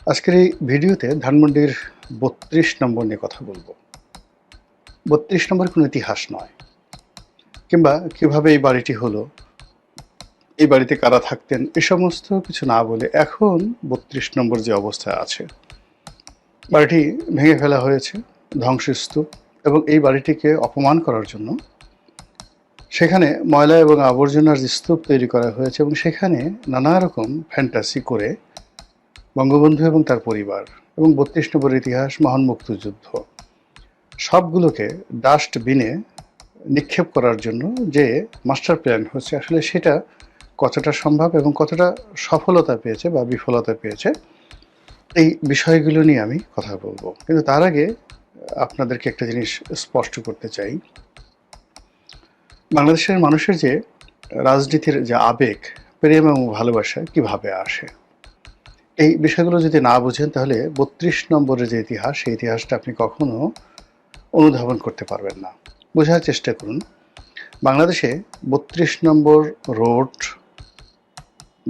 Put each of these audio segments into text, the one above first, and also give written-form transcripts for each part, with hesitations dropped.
আজকের এই ভিডিওতে ধানমন্ডির ৩২ নম্বর নিয়ে কথা বলবো। ৩২ নম্বর কোনো ইতিহাস নয়, কিংবা কিভাবে এই বাড়িটি হলো, এই বাড়িতে কারা থাকতেন, এ সমস্ত কিছু না বলে এখন ৩২ নম্বর যে অবস্থায় আছে, বাড়িটি ভেঙে ফেলা হয়েছে, ধ্বংসস্তূপ, এবং এই বাড়িটিকে অপমান করার জন্য সেখানে ময়লা এবং আবর্জনার যে স্তূপ তৈরি করা হয়েছে এবং সেখানে নানা রকম ফ্যান্টাসি করে বঙ্গবন্ধু এবং তার পরিবার এবং ৩২ নম্বর ইতিহাস, মহান মুক্তিযুদ্ধ সবগুলোকে ডাস্টবিনে নিক্ষেপ করার জন্য যে মাস্টার প্ল্যান হচ্ছে, আসলে সেটা কতটা সম্ভব এবং কতটা সফলতা পেয়েছে বা বিফলতা পেয়েছে, এই বিষয়গুলো নিয়ে আমি কথা বলবো। কিন্তু তার আগে আপনাদেরকে একটা জিনিস স্পষ্ট করতে চাই। বাংলাদেশের মানুষের যে রাজনীতির যে আবেগ, প্রেম এবং ভালোবাসা কিভাবে আসে, এই বিষয়গুলো যদি না বুঝেন তাহলে ৩২ নম্বরের যে ইতিহাস, সেই ইতিহাসটা আপনি কখনো অনুধাবন করতে পারবেন না। বোঝার চেষ্টা করুন। বাংলাদেশে ৩২ নম্বর রোড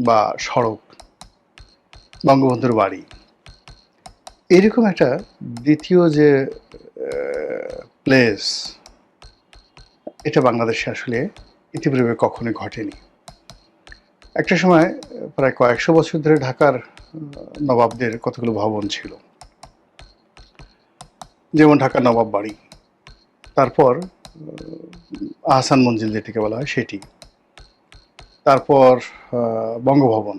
বা সড়ক, বঙ্গবন্ধুর বাড়ি, এরকম একটা দ্বিতীয় যে প্লেস, এটা বাংলাদেশে আসলে ইতিপূর্বে কখনোই ঘটেনি। একটা সময় প্রায় কয়েকশো বছর ধরে ঢাকার নবাবদের কতগুলো ভবন ছিল, যেমন ঢাকার নবাব বাড়ি, তারপর আহসান মঞ্জিল যেটিকে বলা হয় সেটি, তারপর বঙ্গভবন,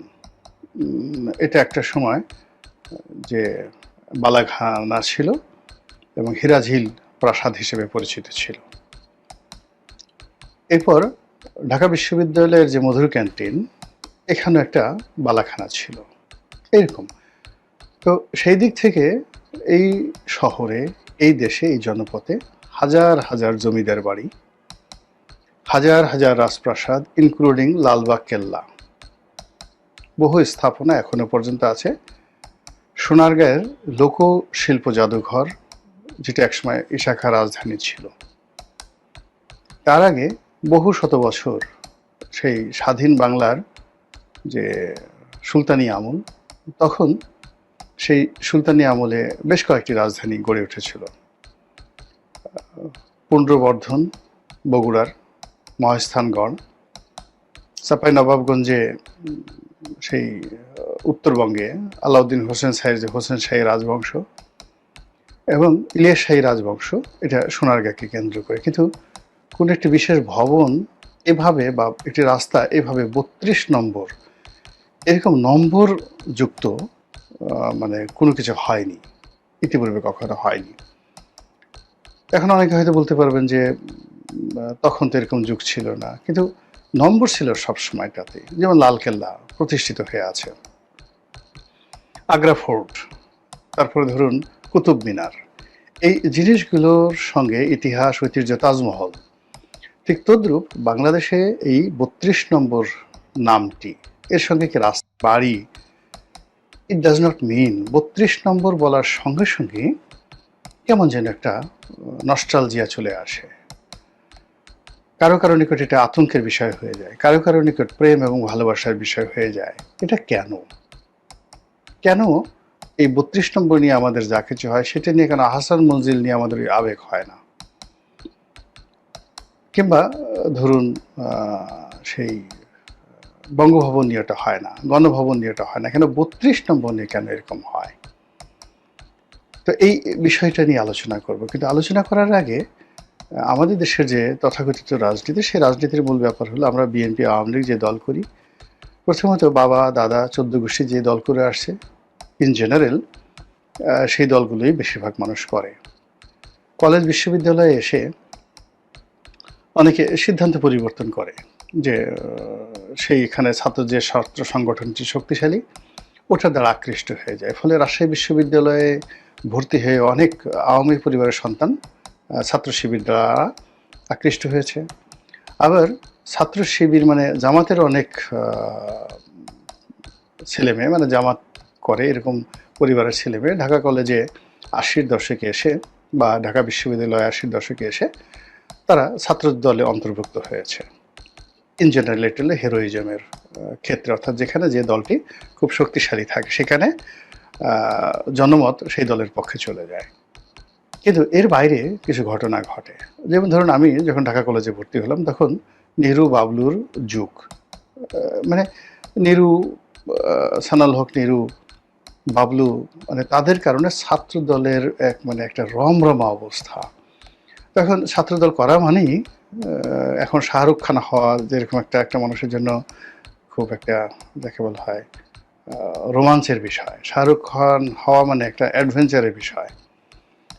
এটা একটা সময় যে বালাখানা ছিল এবং হিরাঝিল প্রাসাদ হিসেবে পরিচিত ছিল। এরপর ঢাকা বিশ্ববিদ্যালয়ের যে মধুর ক্যান্টিন, এখানে একটা বালাখানা ছিল। এরকম তো সেই দিক থেকে এই শহরে, এই দেশে, এই জনপথে হাজার হাজার জমিদার বাড়ি, হাজার হাজার রাজপ্রাসাদ, ইনক্লুডিং লালবাগ কেল্লা, বহু স্থাপনা এখনো পর্যন্ত আছে। সোনারগাঁয়ের লোকশিল্প জাদুঘর, যেটা একসময় ইশাখা রাজধানী ছিল। তার আগে বহু শত বছর সেই স্বাধীন বাংলার যে সুলতানি আমল, তখন সেই সুলতানি আমলে বেশ কয়েকটি রাজধানী গড়ে উঠেছিল। পুন্ড্রবর্ধন বগুড়ার, মহেস্থানগড়, চাঁপাইনবাবগঞ্জে সেই উত্তরবঙ্গে আলাউদ্দিন হোসেন শাহের যে হোসেন শাহী রাজবংশ, এবং ইলিয়াস শাহী রাজবংশ, এটা সোনারগাঁকে কেন্দ্র করে। কিন্তু কোন একটি বিশেষ ভবন এভাবে বা একটি রাস্তা এভাবে ৩২ নম্বর এরকম নম্বর যুক্ত মানে কোনো কিছু হয়নি, ইতিপূর্বে কখনো হয়নি। এখন অনেকে হয়তো বলতে পারবেন যে তখন তো এরকম যুগ ছিল না, কিন্তু নম্বর ছিল সব সময়টাতে। যেমন লালকেল্লা প্রতিষ্ঠিত হয়ে আছে, আগ্রা ফোর্ট, তারপরে ধরুন কুতুব মিনার, এই জিনিসগুলোর সঙ্গে ইতিহাস, ঐতিহ্য, তাজমহল, ঠিক তদ্রূপ বাংলাদেশে এই ৩২ নম্বর নামটি, এর সঙ্গে কি রাস্তা, বাড়ি, ইট ডাজ নট মিন ৩২ নম্বর বলার সঙ্গে সঙ্গে কেমন যেন একটা নস্টালজিয়া চলে আসে। কারো কারো নিকট এটা আতঙ্কের বিষয় হয়ে যায়, কারো কারো নিকট প্রেম এবং ভালোবাসার বিষয় হয়ে যায়। এটা কেন? কেন এই ৩২ নম্বর নিয়ে আমাদের যা কিছু হয় সেটা নিয়ে কেন আহসান মঞ্জিল নিয়ে আমাদের আবেগ হয় না? কিংবা ধরুন সেই বঙ্গভবন নিয়ে ওটা হয় না, গণভবন নিয়ে ওটা হয় না, কেন ৩২ নম্বর নিয়ে কেন এরকম হয়? তো এই বিষয়টা নিয়ে আলোচনা করব। কিন্তু আলোচনা করার আগে আমাদের দেশের যে তথাকথিত রাজনীতি, সেই রাজনীতির মূল ব্যাপার হলো আমরা বিএনপি, আওয়ামী লীগ যে দল করি, প্রথমত বাবা দাদা ১৪ গোষ্ঠী যে দল করে আসছে, ইন জেনারেল সেই দলগুলোই বেশিরভাগ মানুষ করে। কলেজ বিশ্ববিদ্যালয়ে এসে অনেকে সিদ্ধান্ত পরিবর্তন করে যে সেইখানে যে ছাত্র সংগঠনটি শক্তিশালী, ওটার দ্বারা আকৃষ্ট হয়ে যায়। ফলে রাজশাহী বিশ্ববিদ্যালয়ে ভর্তি হয়ে অনেক আওয়ামী পরিবারের সন্তান ছাত্র শিবির দ্বারা আকৃষ্ট হয়েছে। আবার ছাত্র শিবির মানে জামাতের অনেক ছেলেমেয়ে, মানে জামাত করে এরকম পরিবারের ছেলেমেয়ে ঢাকা কলেজে ৮০-র দশকে এসে বা ঢাকা বিশ্ববিদ্যালয়ে ৮০-র দশকে এসে তারা ছাত্র দলে অন্তর্ভুক্ত হয়েছে। ইন জেনারেল এটা হলো হেরোইজমের ক্ষেত্রে, অর্থাৎ যেখানে যে দলটি খুব শক্তিশালী থাকে সেখানে জনমত সেই দলের পক্ষে চলে যায়। কিন্তু এর বাইরে কিছু ঘটনা ঘটে। যেমন ধরুন আমি যখন ঢাকা কলেজে ভর্তি হলাম তখন নেহরু বাবলুর যুগ। মানে নেহরু, সানাউল হক নেহরু, বাবলু, মানে তাদের কারণে ছাত্র দলের একটা রমরমা অবস্থা। তখন ছাত্রদল করা মানেই এখন শাহরুখ খান হওয়া যেরকম একটা মানুষের জন্য খুব একটা যাকে বলা হয় রোমাঞ্চের বিষয়। শাহরুখ খান হওয়া মানে একটা অ্যাডভেঞ্চারের বিষয়।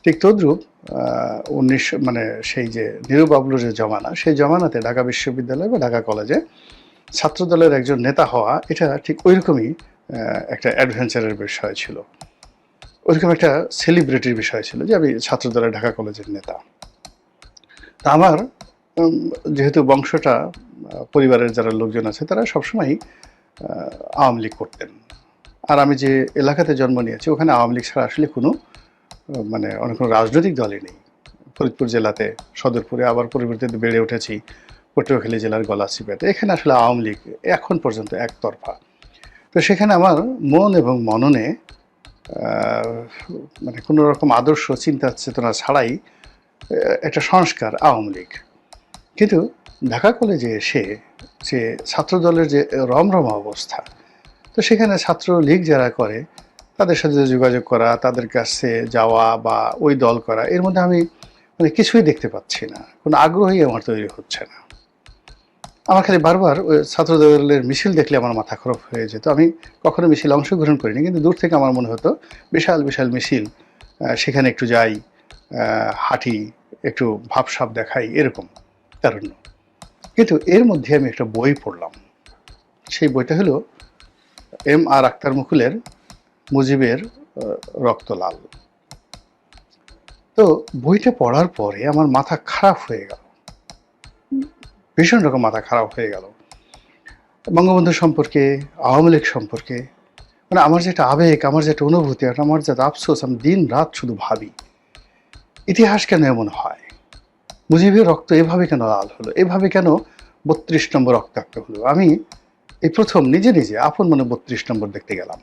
ঠিক তদ্রূপ ১৯ মানে সেই যে নীরু বাবলুর যে জমানা, সেই জমানাতে ঢাকা বিশ্ববিদ্যালয় বা ঢাকা কলেজে ছাত্রদলের একজন নেতা হওয়া এটা ঠিক ওইরকমই একটা অ্যাডভেঞ্চারের বিষয় ছিল। ওইরকম একটা সেলিব্রিটির বিষয় ছিল যে আমি ছাত্রদলের ঢাকা কলেজের নেতা। তা আমার যেহেতু বংশটা পরিবারের যারা লোকজন আছে তারা সবসময়ই আওয়ামী লীগ করতেন। আর আমি যে এলাকাতে জন্ম নিয়েছি ওখানে আওয়ামী লীগ ছাড়া আসলে কোনো মানে অনেক কোনো রাজনৈতিক দলই নেই। ফরিদপুর জেলাতে সদরপুরে, আবার পরবর্তীতে বেড়ে উঠেছি পটুয়াখালী জেলার গলাচিপাতে। এখানে আসলে আওয়ামী লীগ এখন পর্যন্ত একতরফা। তো সেখানে আমার মন এবং মননে মানে কোনো রকম আদর্শ চিন্তা চেতনা ছাড়াই একটা সংস্কার আওয়ামী লীগ। কিন্তু ঢাকা কলেজে এসে যে ছাত্রদলের যে রমরমা অবস্থা, তো সেখানে ছাত্রলীগ যারা করে তাদের সাথে যোগাযোগ করা, তাদের কাছে যাওয়া বা ওই দল করা, এর মধ্যে আমি মানে কিছুই দেখতে পাচ্ছি না, কোনো আগ্রহই আমার তৈরি হচ্ছে না। আমার খালি বারবার ওই ছাত্রদলের মিছিল দেখলে আমার মাথা খারাপ হয়ে যেত। আমি কখনো মিছিলে অংশগ্রহণ করিনি, কিন্তু দূর থেকে আমার মনে হতো বিশাল বিশাল মিছিল, সেখানে একটু যাই, হাঁটি, একটু ভাবসাব দেখাই, এরকম তারুণ্য। কিন্তু এর মধ্যে আমি একটা বই পড়লাম। সেই বইটা হলো M.R. আক্তার মুকুলের মুজিবের রক্ত লাল। তো বইটা পড়ার পরে আমার মাথা খারাপ হয়ে গেল, ভীষণ রকম মাথা খারাপ হয়ে গেল। বঙ্গবন্ধু সম্পর্কে, আওয়ামী লীগ সম্পর্কে, মানে আমার যেটা আবেগ, আমার যেটা অনুভূতি, আর আমার যেটা আফসোস, আমি দিন রাত শুধু ভাবি ইতিহাস কেন এমন হয়, মুজিবের রক্ত এভাবে কেন লাল হলো, এভাবে কেন ৩২ নম্বর রক্তাক্ত হলো। আমি এই প্রথম নিজে নিজে আপন মনে ৩২ নম্বর দেখতে গেলাম।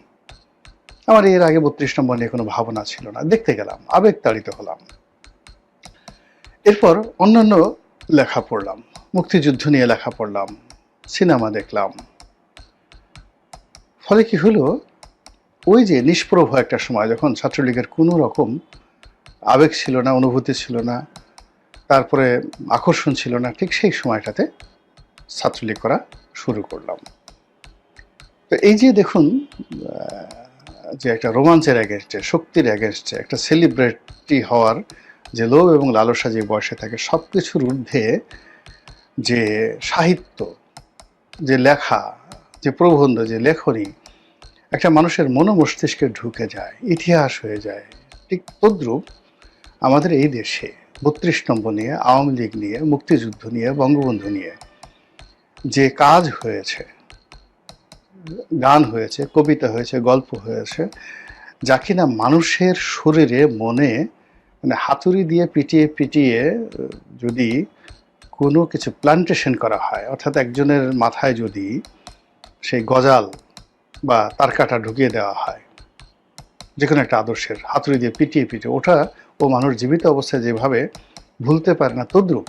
আমার এর আগে ৩২ নম্বর নিয়ে কোনো ভাবনা ছিল না, দেখতে গেলাম, আবেগ তাড়িত হলাম। এরপর অন্যান্য লেখা পড়লাম, মুক্তিযুদ্ধ নিয়ে লেখা পড়লাম, সিনেমা দেখলাম। ফলে কি হলো, ওই যে নিষ্প্রভ একটা সময় যখন ছাত্রলীগের কোনো রকম আবেগ ছিল না, অনুভূতি ছিল না, তারপরে আকর্ষণ ছিল না, ঠিক সেই সময়টাতে ছাত্রলীগ করা শুরু করলাম। তো এই যে দেখুন, যে একটা রোমাঞ্চের অ্যাগেনস্টে, শক্তির অ্যাগেনস্টে, একটা সেলিব্রিটি হওয়ার যে লোভ এবং লালসা যে বয়সে থাকে, সব কিছুর ঊর্ধ্বে যে সাহিত্য, যে লেখা, যে প্রবন্ধ, যে লেখনী একটা মানুষের মস্তিষ্কে ঢুকে যায়, ইতিহাস হয়ে যায়। ঠিক তদ্রূপ আমাদের এই দেশে ৩২ নম্বর নিয়ে, আওয়ামী লীগ নিয়ে, মুক্তিযুদ্ধ নিয়ে, বঙ্গবন্ধু নিয়ে যে কাজ হয়েছে, গান হয়েছে, কবিতা হয়েছে, গল্প হয়েছে, যা কিনা মানুষের শরীরে মনে মানে হাতুড়ি দিয়ে পিটিয়ে পিটিয়ে যদি কোনো কিছু প্লান্টেশন করা হয়, অর্থাৎ একজনের মাথায় যদি সেই গজাল বা তার কাটা ঢুকিয়ে দেওয়া হয়, যে কোনো একটা আদর্শের হাতুড়ি দিয়ে পিটিয়ে পিটিয়ে, ওটা ও মানুষ জীবিত অবস্থায় যেভাবে ভুলতে পারে না, তদ্রূপ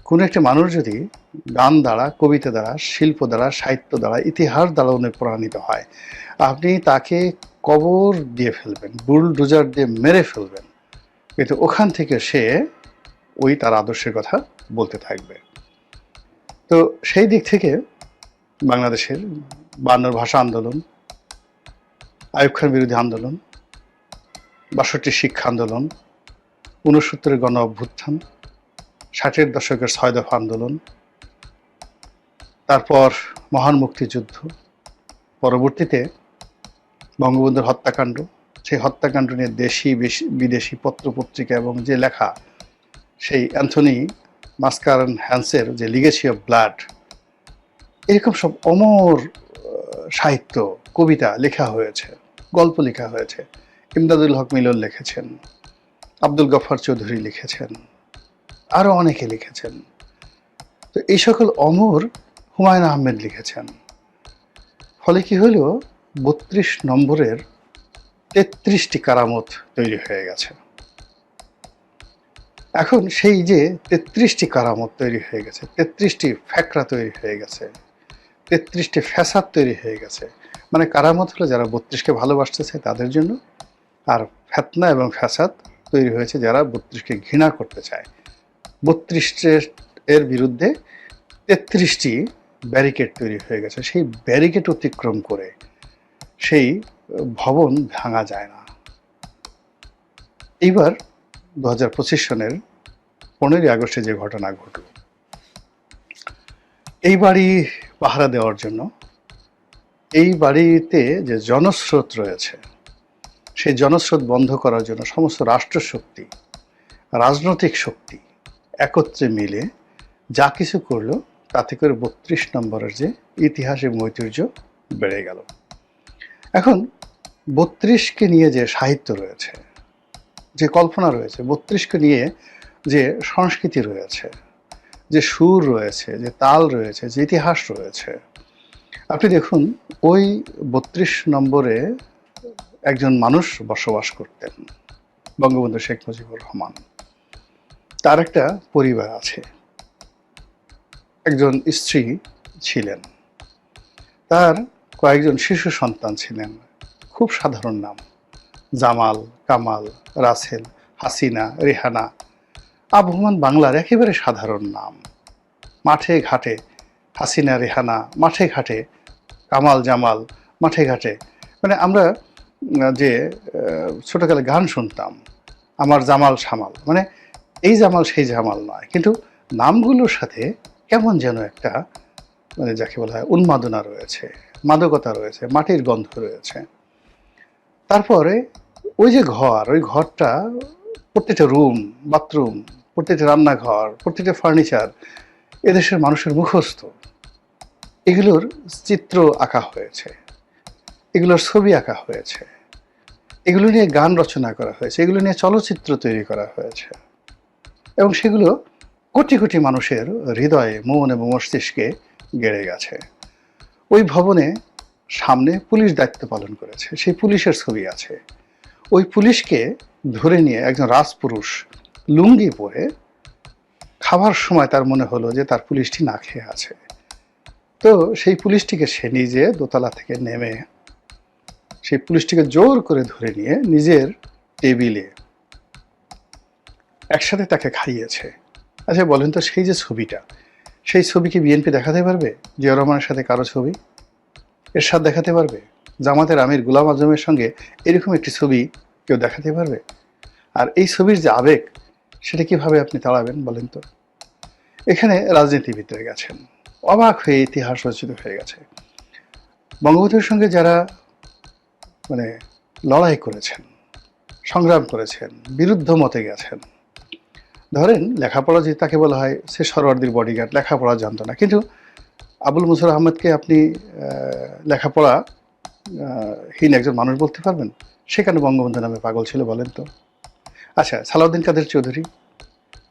কোনো একটা মানুষ যদি গান দ্বারা, কবিতা দ্বারা, শিল্প দ্বারা, সাহিত্য দ্বারা, ইতিহাস দ্বারা অনুপ্রাণিত হয়, আপনি তাকে কবর দিয়ে ফেলবেন, বুলডোজার দিয়ে মেরে ফেলবেন, কিন্তু ওখান থেকে সে ওই তার আদর্শের কথা বলতে থাকবে। তো সেই দিক থেকে বাংলাদেশের ৫২ ভাষা আন্দোলন, আইয়ুব খান বিরোধী আন্দোলন, ৬২ শিক্ষা আন্দোলন, ৬৯ গণ অভ্যুত্থান, ৬০-এর দশকের ৬ দফা আন্দোলন, তারপর মহান মুক্তিযুদ্ধ, পরবর্তীতে বঙ্গবন্ধুর হত্যাকাণ্ড, সেই হত্যাকাণ্ড নিয়ে দেশি বিদেশি পত্রপত্রিকা এবং যে লেখা, সেই অ্যান্থনি মাস্কারেন হ্যান্সের যে লিগেসি অফ ব্লাড, এরকম সব অমর সাহিত্য, কবিতা লেখা হয়েছে, গল্প লেখা হয়েছে। ইমদাদুল হক মিলন লিখেছেন, আব্দুল গফফার চৌধুরী লিখেছেন, আরও অনেকে লিখেছেন। তো এই সকল অমর হুমায়ুন আহমেদ লিখেছেন। ফলে কি হলো, ৩২ নম্বরের 33টি কারামত তৈরি হয়ে গেছে। এখন সেই যে 33টি কারামত তৈরি হয়ে গেছে, 33টি ফ্যাকরা তৈরি হয়ে গেছে, 33টি ফ্যাসাদ তৈরি হয়ে গেছে, মানে কারামত হলো যারা 32কে ভালোবাসতেছে তাদের জন্য, আর ফেতনা এবং ফ্যাসাদ তৈরি হয়েছে যারা 32কে ঘৃণা করতে চায়। 32 এর বিরুদ্ধে 33টি ব্যারিকেড তৈরি হয়ে গেছে। সেই ব্যারিকেড অতিক্রম করে সেই ভবন ভাঙা যায় না। এইবার 2025 সনের 15ই আগস্টে যে ঘটনা ঘটল, এই বাড়ি পাহারা দেওয়ার জন্য এই বাড়িতে যে জনস্রোত রয়েছে সেই জনস্রোত বন্ধ করার জন্য সমস্ত রাষ্ট্রশক্তি, রাজনৈতিক শক্তি একত্রে মিলে যা কিছু করলো তাতে করে 32 নম্বরের যে ইতিহাস এবং ঐতিহ্য বেড়ে গেল। এখন 32কে নিয়ে যে সাহিত্য রয়েছে, যে কল্পনা রয়েছে, 32কে নিয়ে যে সংস্কৃতি রয়েছে, যে সুর রয়েছে, যে তাল রয়েছে, যে ইতিহাস রয়েছে, আপনি দেখুন ওই 32 নম্বরে একজন মানুষ বসবাস করতেন, বঙ্গবন্ধু শেখ মুজিবুর রহমান। তার একটা পরিবার আছে, একজন স্ত্রী ছিলেন, তার কয়েকজন শিশু সন্তান ছিলেন, খুব সাধারণ নাম, জামাল, কামাল, রাসেল, হাসিনা, রেহানা, আবহমান বাংলার একেবারে সাধারণ নাম। মাঠে ঘাটে হাসিনা, রেহানা, মাঠে ঘাটে কামাল, জামাল, মাঠে ঘাটে, মানে আমরা যে ছোটকালে গান শুনতাম, আমার জামাল সামাল, মানে এই জামাল সেই জামাল নয়, কিন্তু নামগুলোর সাথে কেমন যেন একটা মানে যাকে বলা হয় উন্মাদনা রয়েছে, মাদকতা রয়েছে, মাটির গন্ধ রয়েছে। তারপরে ওই যে ঘর, ওই ঘরটা প্রত্যেকটা রুম, বাথরুম, প্রত্যেকটা রান্নাঘর, প্রত্যেকটা ফার্নিচার এদেশের মানুষের মুখস্থ। এগুলোর চিত্র আঁকা হয়েছে, এগুলোর ছবি আঁকা হয়েছে, এগুলো নিয়ে গান রচনা করা হয়েছে, এগুলো নিয়ে চলচ্চিত্র তৈরি করা হয়েছে, এবং সেগুলো কোটি কোটি মানুষের হৃদয়ে, মন এবং মস্তিষ্কে গেড়ে গেছে। ওই ভবনে সামনে পুলিশ দায়িত্ব পালন করেছে, সেই পুলিশের ছবি আছে। ওই পুলিশকে ধরে নিয়ে একজন রাজপুরুষ লুঙ্গি পরে খাবার সময় তার মনে হলো যে তার পুলিশটি না খেয়ে আছে, তো সেই পুলিশটিকে সে নিজে দোতলা থেকে নেমে সেই পুলিশটিকে জোর করে ধরে নিয়ে নিজের টেবিলে একসাথে তাকে খাইয়েছে। আচ্ছা বলেন তো, সেই যে ছবিটা, সেই ছবি কি বিএনপি দেখাতে পারবে? জিয়া রহমানের সাথে কারো ছবি এরশাদ দেখাতে পারবে? জামাতের আমির গোলাম আজমের সঙ্গে এরকম একটি ছবি কেউ দেখাতে পারবে? আর এই ছবির যে আবেগ, সেটা কিভাবে আপনি তাড়াবেন বলেন তো? এখানে রাজনীতিবিদরা গেছেন, অবাক হয়ে ইতিহাস রচিত হয়ে গেছে। বঙ্গবন্ধুর সঙ্গে যারা মানে লড়াই করেছেন, সংগ্রাম করেছেন, বিরুদ্ধ মতে গেছেন, ধরেন লেখাপড়া যে তাকে বলা হয় সে সরওয়ার্দির বডিগার্ড, লেখাপড়া জানতো না, কিন্তু আবুল মুসর আহমেদকে আপনি লেখাপড়া হীন একজন মানুষ বলতে পারবেন? সেখানে বঙ্গবন্ধু নামে পাগল ছিল বলেন তো? আচ্ছা, সালাউদ্দিন কাদের চৌধুরী,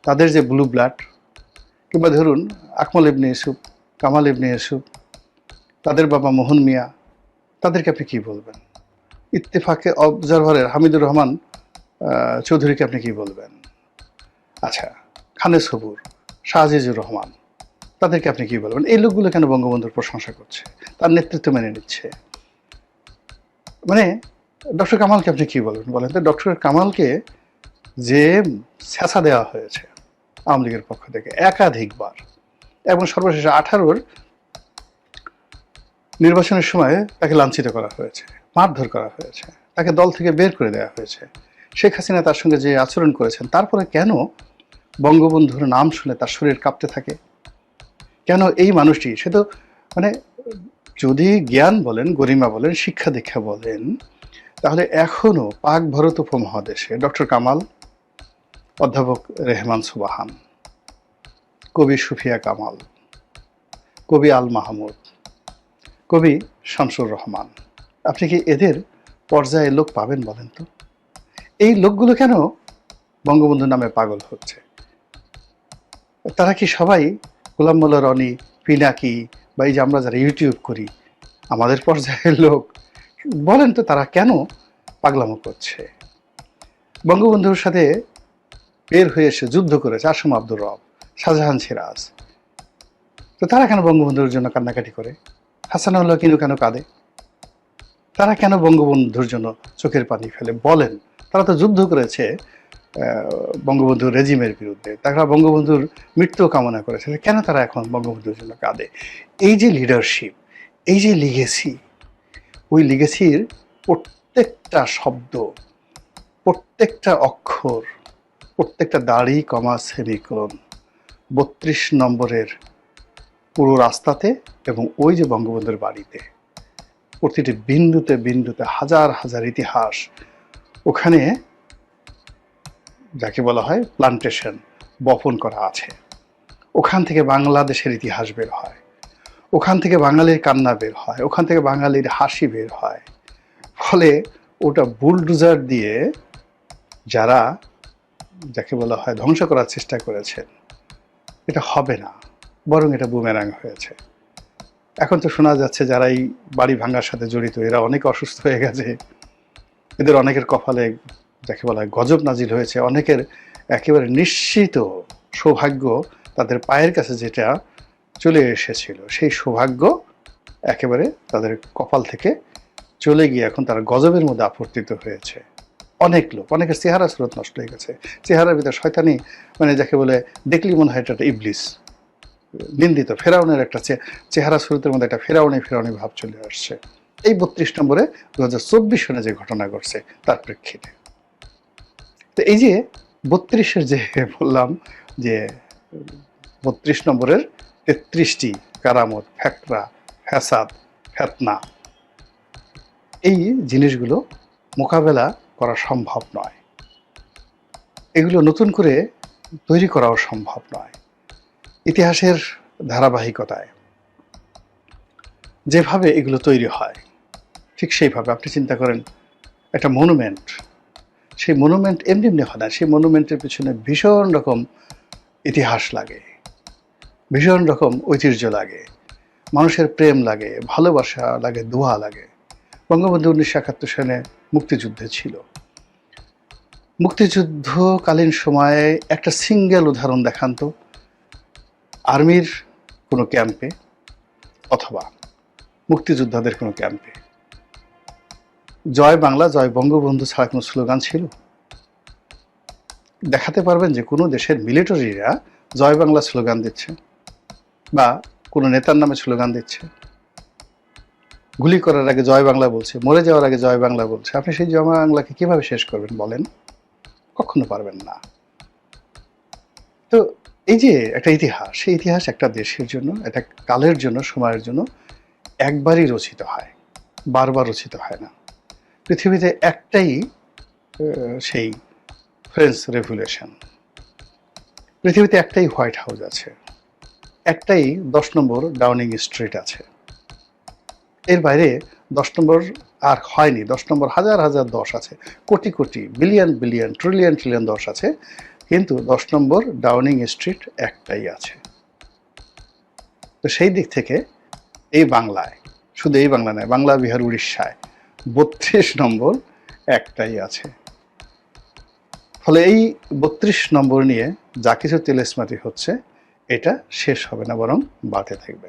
তাদের যে ব্লু ব্লাড, কিংবা ধরুন আকমল ইবনে ইউসুফ, কামাল ইবনে ইউসুফ, তাদের বাবা মোহন মিয়া, তাদেরকে আপনি কি বলবেন? ইত্তেফাকে অবজারভারের হামিদুর রহমান চৌধুরীকে আপনি কি বলবেন? আচ্ছা, খানে সবুর, শাহজিজুর রহমান, তাদেরকে আপনি কি বলবেন? এই লোকগুলো কেন বঙ্গবন্ধুর প্রশংসা করছে, তার নেতৃত্ব মেনে নিচ্ছে? মানে ডক্টর কামালকে আপনি কি বলবেন বলেন তো? ডক্টর কামালকে যে ছ্যাঁচা দেওয়া হয়েছে আওয়ামী লীগের পক্ষ থেকে একাধিকবার, এবং সর্বশেষ 18-র নির্বাচনের সময় তাকে লাঞ্ছিত করা হয়েছে, মারধর করা হয়েছে, তাকে দল থেকে বের করে দেওয়া হয়েছে, শেখ হাসিনা তার সঙ্গে যে আচরণ করেছেন, তারপরে কেন বঙ্গবন্ধুর নাম শুনে তার শরীর কাঁপতে থাকে? কেন এই মানুষটি, সে তো মানে যদি জ্ঞান বলেন, গরিমা বলেন, শিক্ষা দীক্ষা বলেন, তাহলে এখনো পাক ভারত উপমহাদেশে ডক্টর কামাল, অধ্যাপক রেহমান সুবাহান, কবি সুফিয়া কামাল, কবি আল মাহমুদ, কবি শামসুর রহমান, আপনি কি এদের পর্যায়ে লোক পাবেন বলেন তো? এই লোকগুলো কেন বঙ্গবন্ধুর নামে পাগল হচ্ছে? তারা কি সবাই গোলাম মোল্লা রনি, পিনাকি, বা এই যে আমরা যারা ইউটিউব করি আমাদের পর্যায়ের লোক? বলেন তো তারা কেন পাগলামো করছে। বঙ্গবন্ধুর সাথে বের হয়ে এসে যুদ্ধ করেছে আসম আব্দুর রব, শাহজাহান সিরাজ। তো তারা কেন বঙ্গবন্ধুর জন্য কান্নাকাটি করে? হাসানুল্লাহ কেন কাঁদে? তারা কেন বঙ্গবন্ধুর জন্য চোখের পানি ফেলে? বলেন। তারা তো যুদ্ধ করেছে বঙ্গবন্ধুর রেজিমের বিরুদ্ধে, তারা বঙ্গবন্ধুর মৃত্যু কামনা করেছে, কেন তারা এখন বঙ্গবন্ধুর জন্য কাঁদে? এই যে লিডারশিপ, এই যে লিগেসি, ওই লিগেসির প্রত্যেকটা শব্দ, প্রত্যেকটা অক্ষর, প্রত্যেকটা দাড়ি কমা সেমিকোলন ৩২ নম্বরের পুরো রাস্তাতে এবং ওই যে বঙ্গবন্ধুর বাড়িতে প্রতিটি বিন্দুতে বিন্দুতে হাজার হাজার ইতিহাস ওখানে যাকে বলা হয় প্লান্টেশন বপন করা আছে। ওখান থেকে বাংলাদেশের ইতিহাস বের হয়, ওখান থেকে বাঙালির কান্না বের হয়, ওখান থেকে বাঙালির হাসি বের হয়। ফলে ওটা বুলডোজার দিয়ে যারা যাকে বলা হয় ধ্বংস করার চেষ্টা করেছেন, এটা হবে না, বরং এটা বুমেরাং হয়েছে। এখন তো শোনা যাচ্ছে যারা এই বাড়ি ভাঙার সাথে জড়িত এরা অনেক অসুস্থ হয়ে গেছে, এদের অনেকের কপালে যাকে বলা হয় গজব নাজিল হয়েছে, অনেকের একেবারে নিশ্চিত সৌভাগ্য তাদের পায়ের কাছে যেটা চলে এসেছিল সেই সৌভাগ্য একেবারে তাদের কপাল থেকে চলে গিয়ে এখন তারা গজবের মধ্যে আপর্তিত হয়েছে। অনেক লোক, অনেকের চেহারা স্রোত নষ্ট হয়ে গেছে, চেহারার ভিতরে শয়তানি, মানে যাকে বলে দেখলি মনে হয় এটা একটা ইবলিস, নিন্দিত ফেরাউনের একটা চেহারা স্রোতের মধ্যে একটা ফেরাউনি ভাব চলে আসছে এই ৩২ নম্বরে 2024 সনে যে ঘটনা ঘটছে তার প্রেক্ষিতে। তো এই যে ৩২-এর যে বললাম যে ৩২ নম্বরের ৩৩টি কারামত, ফ্যাকরা, ফ্যাসাদ, ফেতনা, এই জিনিসগুলো মোকাবেলা করা সম্ভব নয়, এগুলো নতুন করে তৈরি করাও সম্ভব নয়। ইতিহাসের ধারাবাহিকতায় যেভাবে এগুলো তৈরি হয় ঠিক সেইভাবে আপনি চিন্তা করেন একটা মনুমেন্ট, সেই মনুমেন্ট এমনি এমনি হয় না, সেই মনুমেন্টের পিছনে ভীষণ রকম ইতিহাস লাগে, ভীষণ রকম ঐতিহ্য লাগে, মানুষের প্রেম লাগে, ভালোবাসা লাগে, দোয়া লাগে। বঙ্গবন্ধু 1971 সালে মুক্তিযুদ্ধে ছিল, মুক্তিযুদ্ধকালীন সময়ে একটা সিঙ্গেল উদাহরণ দেখান তো আর্মির কোনো ক্যাম্পে অথবা মুক্তিযোদ্ধাদের কোনো ক্যাম্পে জয় বাংলা জয় বঙ্গবন্ধু ছাড়া কোনো স্লোগান ছিল? দেখাতে পারবেন যে কোনো দেশের মিলিটারিরা জয় বাংলা স্লোগান দিচ্ছে বা কোনো নেতার নামে স্লোগান দিচ্ছে, গুলি করার আগে জয় বাংলা বলছে, মরে যাওয়ার আগে জয় বাংলা বলছে? আপনি সেই জয় বাংলাকে কিভাবে শেষ করবেন বলেন? কখনো পারবেন না। তো এই যে একটা ইতিহাস, সেই ইতিহাস একটা দেশের জন্য, একটা কালের জন্য, সময়ের জন্য একবারই রচিত হয়, বারবার রচিত হয় না। পৃথিবীতে একটাই সেই ফ্রেঞ্চ রেভলিউশন, পৃথিবীতে একটাই হোয়াইট হাউস আছে, একটাই 10 নম্বর ডাউনিং স্ট্রিট আছে, এর বাইরে 10 নম্বর আর হয়নি। 10 নম্বর হাজার হাজার 10 আছে, crore crore billion billion trillion trillion 10 আছে, কিন্তু 10 নম্বর ডাউনিং স্ট্রিট একটাই আছে। তো সেই দিক থেকে এই বাংলায়, শুধু এই বাংলা নয়, বাংলা বিহার উড়িষ্যায় 32 নম্বর একটাই আছে। ফলে এই 32 নম্বর নিয়ে যা কিছু তেলেসমাটি হচ্ছে এটা শেষ হবে না, বরং বাড়তে থাকবে।